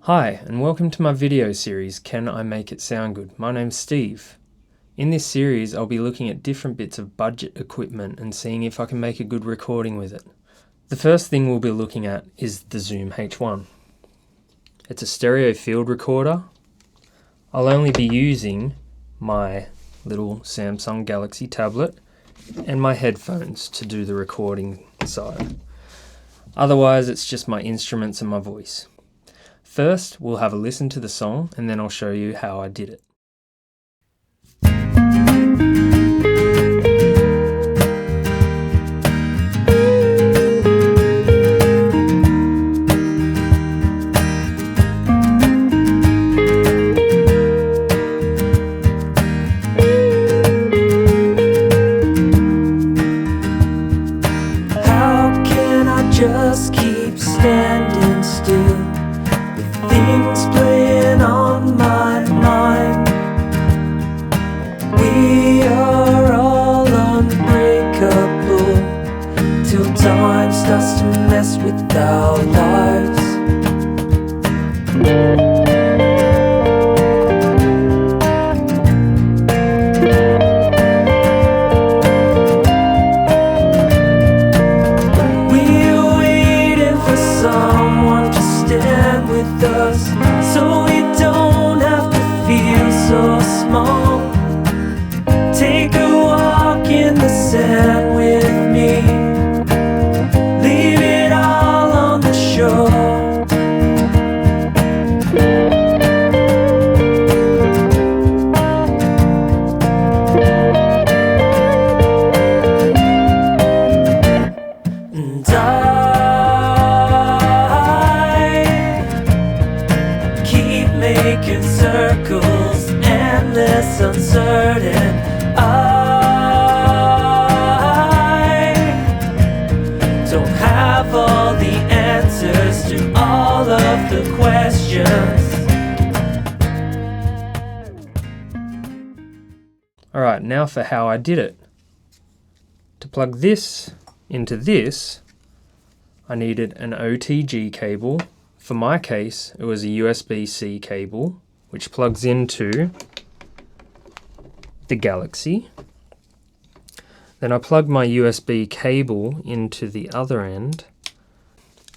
Hi, and welcome to my video series, Can I Make It Sound Good? My name's Steve. In this series, I'll be looking at different bits of budget equipment and seeing if I can make a good recording with it. The first thing we'll be looking at is the Zoom H1. It's a stereo field recorder. I'll only be using my little Samsung Galaxy tablet and my headphones to do the recording side. Otherwise, it's just my instruments and my voice. First, we'll have a listen to the song and then I'll show you how I did it. How can I just keep standing still? Things playing on my mind. We are all unbreakable till time starts to mess with our lives. We're waiting for someone to stand with us, so we don't have to feel so small. Take a walk in the sand with me, leave it all on the shore. And I keep making circles, endless, uncertain. I don't have all the answers to all of the questions. Alright, now for how I did it. To plug this into this, I needed an OTG cable. For my case, it was a USB-C cable, which plugs into the Galaxy. Then I plug my USB cable into the other end,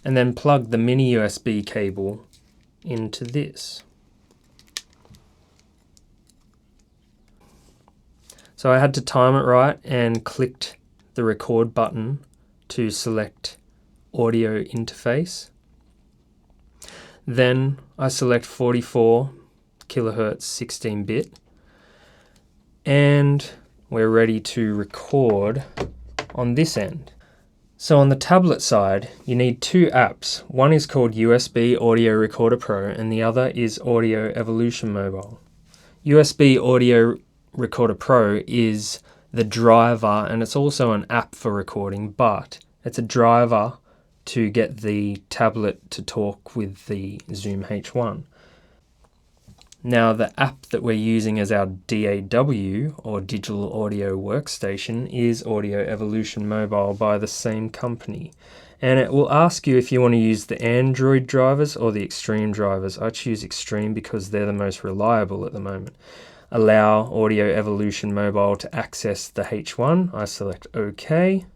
and then plug the mini USB cable into this. So I had to time it right and clicked the record button to select audio interface. Then I select 44 kilohertz 16-bit, and we're ready to record on this end. So on the tablet side, you need two apps. One is called USB Audio Recorder Pro and the other is Audio Evolution Mobile. USB Audio Recorder Pro is the driver, and it's also an app for recording, but it's a driver to get the tablet to talk with the Zoom H1. Now the app that we're using as our DAW, or Digital Audio Workstation, is Audio Evolution Mobile by the same company. And it will ask you if you want to use the Android drivers or the Extreme drivers. I choose Extreme because they're the most reliable at the moment. Allow Audio Evolution Mobile to access the H1. I select OK.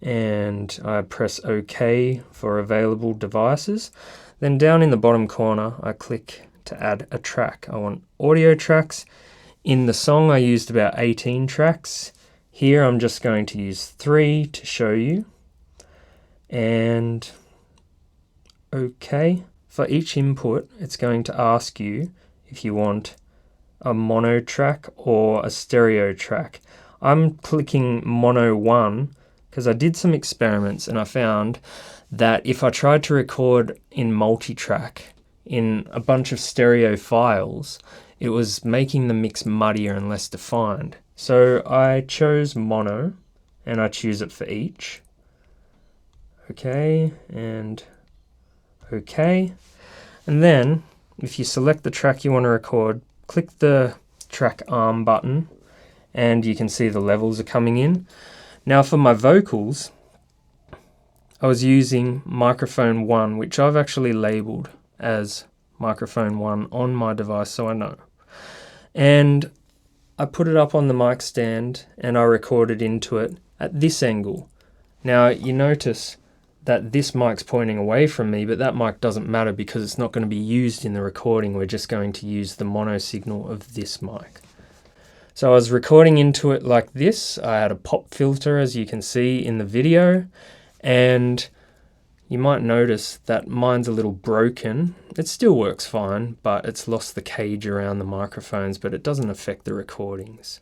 And I press OK for available devices. Then down in the bottom corner, I click to add a track. I want audio tracks. In the song, I used about 18 tracks. Here, I'm just going to use 3 to show you. And OK. For each input, it's going to ask you if you want a mono track or a stereo track. I'm clicking mono 1 because I did some experiments and I found that if I tried to record in multi-track in a bunch of stereo files, it was making the mix muddier and less defined. So I chose mono and I choose it for each. Okay, and okay. And then if you select the track you want to record, click the track arm button and you can see the levels are coming in. Now for my vocals, I was using microphone 1, which I've actually labeled as microphone 1 on my device so I know. And I put it up on the mic stand and I recorded into it at this angle. Now you notice that this mic's pointing away from me, but that mic doesn't matter because it's not going to be used in the recording. We're just going to use the mono signal of this mic. So I was recording into it like this. I had a pop filter, as you can see in the video, and you might notice that mine's a little broken. It still works fine, but it's lost the cage around the microphones, but it doesn't affect the recordings.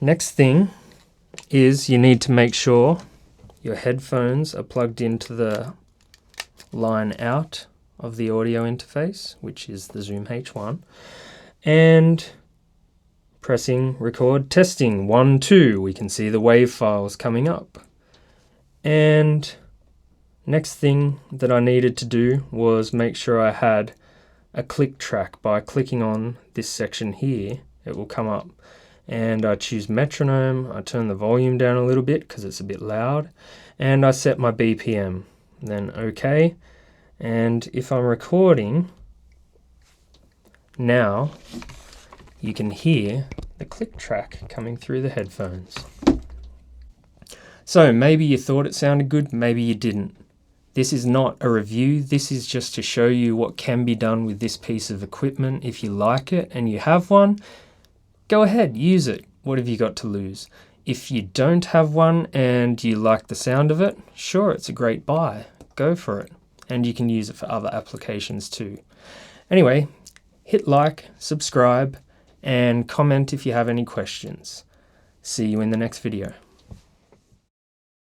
Next thing is you need to make sure your headphones are plugged into the line out of the audio interface, which is the Zoom H1, and pressing record testing 1, 2. We can see the wave files coming up. And next thing that I needed to do was make sure I had a click track. By clicking on this section here, it will come up. And I choose metronome, I turn the volume down a little bit because it's a bit loud, and I set my BPM, then OK. And if I'm recording, now you can hear the click track coming through the headphones. So maybe you thought it sounded good, maybe you didn't. This is not a review, this is just to show you what can be done with this piece of equipment. If you like it and you have one, go ahead, use it. What have you got to lose? If you don't have one and you like the sound of it, sure, it's a great buy. Go for it. And you can use it for other applications too. Anyway, hit like, subscribe, and comment if you have any questions. See you in the next video.